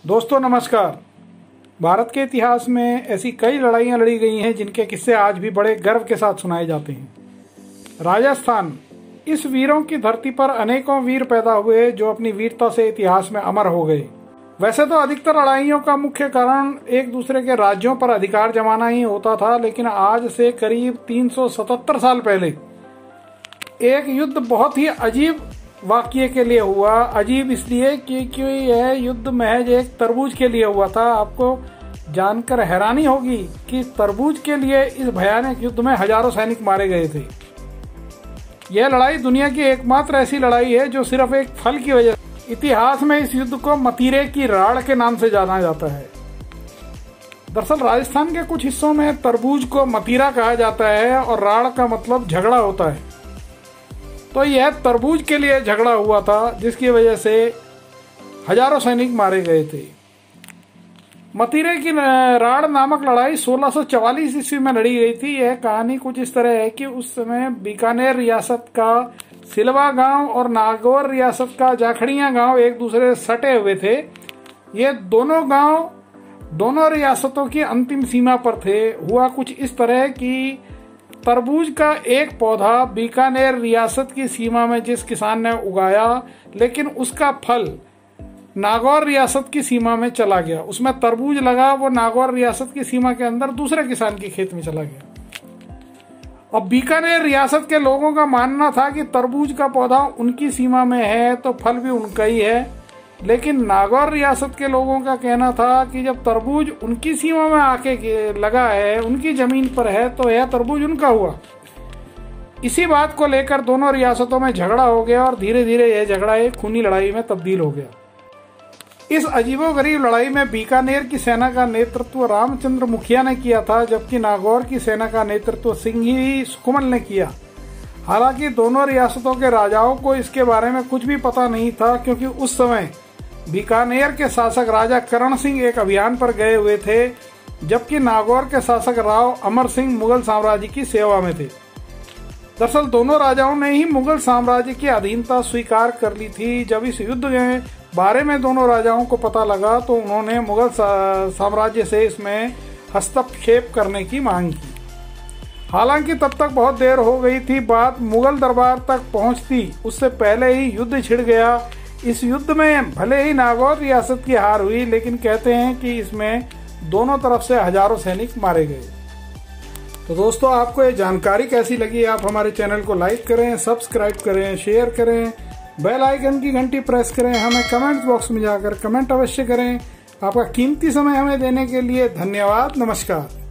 दोस्तों नमस्कार। भारत के इतिहास में ऐसी कई लड़ाइयाँ लड़ी गई हैं जिनके किस्से आज भी बड़े गर्व के साथ सुनाए जाते हैं। राजस्थान, इस वीरों की धरती पर अनेकों वीर पैदा हुए जो अपनी वीरता से इतिहास में अमर हो गए। वैसे तो अधिकतर लड़ाइयों का मुख्य कारण एक दूसरे के राज्यों पर अधिकार जमाना ही होता था, लेकिन आज से करीब 377 साल पहले एक युद्ध बहुत ही अजीब वाकये के लिए हुआ। अजीब इसलिए क्योंकि यह युद्ध महज एक तरबूज के लिए हुआ था। आपको जानकर हैरानी होगी कि तरबूज के लिए इस भयानक युद्ध में हजारों सैनिक मारे गए थे। यह लड़ाई दुनिया की एकमात्र ऐसी लड़ाई है जो सिर्फ एक फल की वजह से। इतिहास में इस युद्ध को मतीरे की राड़ के नाम से जाना जाता है। दरअसल राजस्थान के कुछ हिस्सों में तरबूज को मतीरा कहा जाता है और राड़ का मतलब झगड़ा होता है। तो यह तरबूज के लिए झगड़ा हुआ था जिसकी वजह से हजारों सैनिक मारे गए थे। मतीरे की राड़ नामक लड़ाई 1644 ईस्वी में लड़ी गई थी। यह कहानी कुछ इस तरह है कि उस समय बीकानेर रियासत का सिलवा गांव और नागौर रियासत का जाखड़िया गांव एक दूसरे से सटे हुए थे। ये दोनों गांव दोनों रियासतों की अंतिम सीमा पर थे। हुआ कुछ इस तरह कि तरबूज का एक पौधा बीकानेर रियासत की सीमा में जिस किसान ने उगाया, लेकिन उसका फल नागौर रियासत की सीमा में चला गया। उसमें तरबूज लगा, वो नागौर रियासत की सीमा के अंदर दूसरे किसान के खेत में चला गया। अब बीकानेर रियासत के लोगों का मानना था कि तरबूज का पौधा उनकी सीमा में है तो फल भी उनका ही है, लेकिन नागौर रियासत के लोगों का कहना था कि जब तरबूज उनकी सीमा में आके लगा है, उनकी जमीन पर है, तो यह तरबूज उनका हुआ। इसी बात को लेकर दोनों रियासतों में झगड़ा हो गया और धीरे धीरे यह झगड़ा एक खूनी लड़ाई में तब्दील हो गया। इस अजीबोगरीब लड़ाई में बीकानेर की सेना का नेतृत्व रामचंद्र मुखिया ने किया था, जबकि नागौर की सेना का नेतृत्व सिंघी सुखमल ने किया। हालांकि दोनों रियासतों के राजाओं को इसके बारे में कुछ भी पता नहीं था, क्योंकि उस समय बीकानेर के शासक राजा करण सिंह एक अभियान पर गए हुए थे, जबकि नागौर के शासक राव अमर सिंह मुगल साम्राज्य की सेवा में थे। दरअसल दोनों राजाओं ने ही मुगल साम्राज्य की अधीनता स्वीकार कर ली थी। जब इस युद्ध के बारे में दोनों राजाओं को पता लगा तो उन्होंने मुगल साम्राज्य से इसमें हस्तक्षेप करने की मांग की। हालांकि तब तक बहुत देर हो गई थी। बात मुगल दरबार तक पहुंचती उससे पहले ही युद्ध छिड़ गया। इस युद्ध में भले ही नागौर रियासत की हार हुई, लेकिन कहते हैं कि इसमें दोनों तरफ से हजारों सैनिक मारे गए। तो दोस्तों, आपको ये जानकारी कैसी लगी? आप हमारे चैनल को लाइक करें, सब्सक्राइब करें, शेयर करें, बेल आइकन की घंटी प्रेस करें। हमें कमेंट बॉक्स में जाकर कमेंट अवश्य करें। आपका कीमती समय हमें देने के लिए धन्यवाद। नमस्कार।